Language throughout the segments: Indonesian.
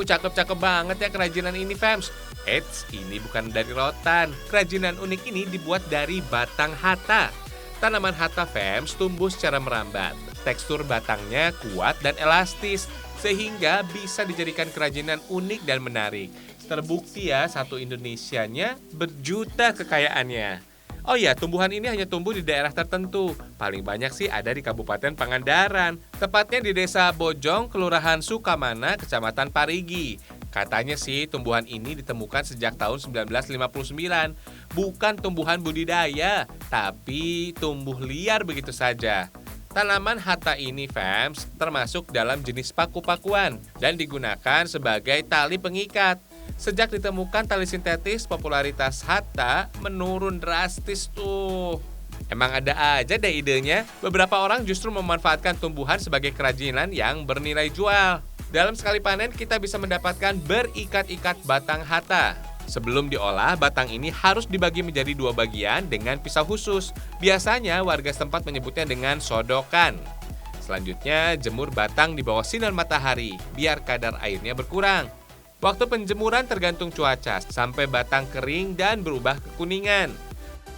Cakep-cakep banget ya kerajinan ini, Fems. Eits, ini bukan dari rotan. Kerajinan unik ini dibuat dari batang hata. Tanaman hata, Fems, tumbuh secara merambat. Tekstur batangnya kuat dan elastis, sehingga bisa dijadikan kerajinan unik dan menarik. Terbukti ya, satu Indonesianya berjuta kekayaannya. Oh ya, tumbuhan ini hanya tumbuh di daerah tertentu. Paling banyak sih ada di Kabupaten Pangandaran. Tepatnya di Desa Bojong, Kelurahan Sukamana, Kecamatan Parigi. Katanya sih tumbuhan ini ditemukan sejak tahun 1959. Bukan tumbuhan budidaya, tapi tumbuh liar begitu saja. Tanaman hata ini, Fems, termasuk dalam jenis paku-pakuan dan digunakan sebagai tali pengikat. Sejak ditemukan tali sintetis, popularitas hata menurun drastis tuh. Emang ada aja deh idenya. Beberapa orang justru memanfaatkan tumbuhan sebagai kerajinan yang bernilai jual. Dalam sekali panen, kita bisa mendapatkan berikat-ikat batang hata. Sebelum diolah, batang ini harus dibagi menjadi dua bagian dengan pisau khusus. Biasanya warga setempat menyebutnya dengan sodokan. Selanjutnya, jemur batang di bawah sinar matahari, biar kadar airnya berkurang. Waktu penjemuran tergantung cuaca, sampai batang kering dan berubah kekuningan.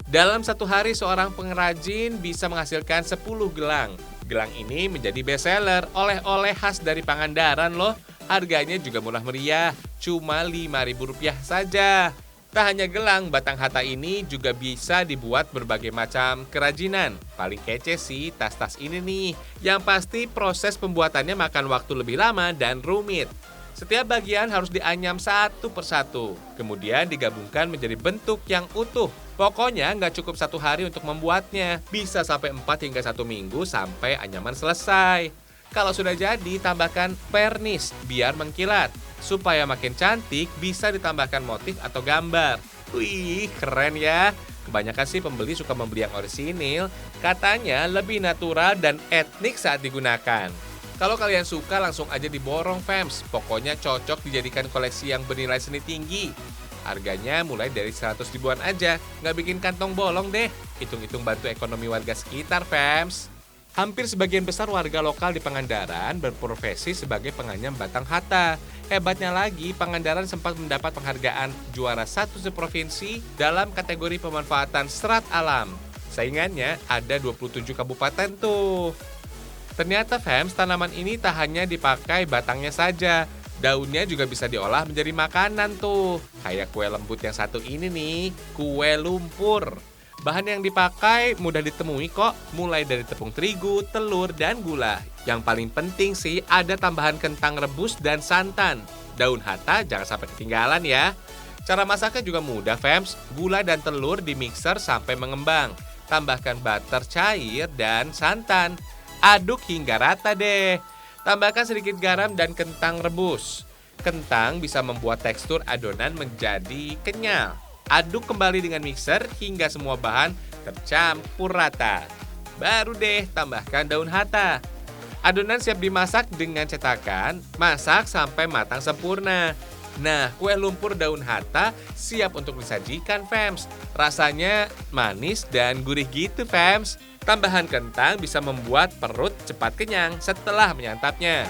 Dalam satu hari, seorang pengrajin bisa menghasilkan 10 gelang. Gelang ini menjadi bestseller, oleh-oleh khas dari Pangandaran loh. Harganya juga murah meriah, cuma Rp5.000 saja. Tak hanya gelang, batang hata ini juga bisa dibuat berbagai macam kerajinan. Paling kece sih tas-tas ini nih. Yang pasti proses pembuatannya makan waktu lebih lama dan rumit. Setiap bagian harus dianyam satu persatu, kemudian digabungkan menjadi bentuk yang utuh. Pokoknya nggak cukup satu hari untuk membuatnya, bisa sampai 4 hingga 1 minggu sampai anyaman selesai. Kalau sudah jadi, tambahkan vernis biar mengkilat. Supaya makin cantik, bisa ditambahkan motif atau gambar. Wih, keren ya. Kebanyakan sih pembeli suka membeli yang orisinil, katanya lebih natural dan etnik saat digunakan. Kalau kalian suka, langsung aja diborong, Fems. Pokoknya cocok dijadikan koleksi yang bernilai seni tinggi. Harganya mulai dari 100 ribuan aja, nggak bikin kantong bolong deh. Hitung-hitung bantu ekonomi warga sekitar, Fems. Hampir sebagian besar warga lokal di Pangandaran berprofesi sebagai penganyam batang hata. Hebatnya lagi, Pangandaran sempat mendapat penghargaan juara 1 seprovinsi dalam kategori pemanfaatan serat alam. Saingannya ada 27 kabupaten tuh. Ternyata, Fems, tanaman ini tak hanya dipakai batangnya saja. Daunnya juga bisa diolah menjadi makanan tuh. Kayak kue lembut yang satu ini nih, kue lumpur. Bahan yang dipakai mudah ditemui kok, mulai dari tepung terigu, telur, dan gula. Yang paling penting sih ada tambahan kentang rebus dan santan. Daun hata jangan sampai ketinggalan ya. Cara masaknya juga mudah, Fems. Gula dan telur dimixer sampai mengembang. Tambahkan butter cair dan santan. Aduk hingga rata deh. Tambahkan sedikit garam dan kentang rebus. Kentang bisa membuat tekstur adonan menjadi kenyal. Aduk kembali dengan mixer hingga semua bahan tercampur rata. Baru deh tambahkan daun hata. Adonan siap dimasak dengan cetakan. Masak sampai matang sempurna. Nah, kue lumpur daun hata siap untuk disajikan, Fems. Rasanya manis dan gurih gitu, Fems. Tambahan kentang bisa membuat perut cepat kenyang setelah menyantapnya.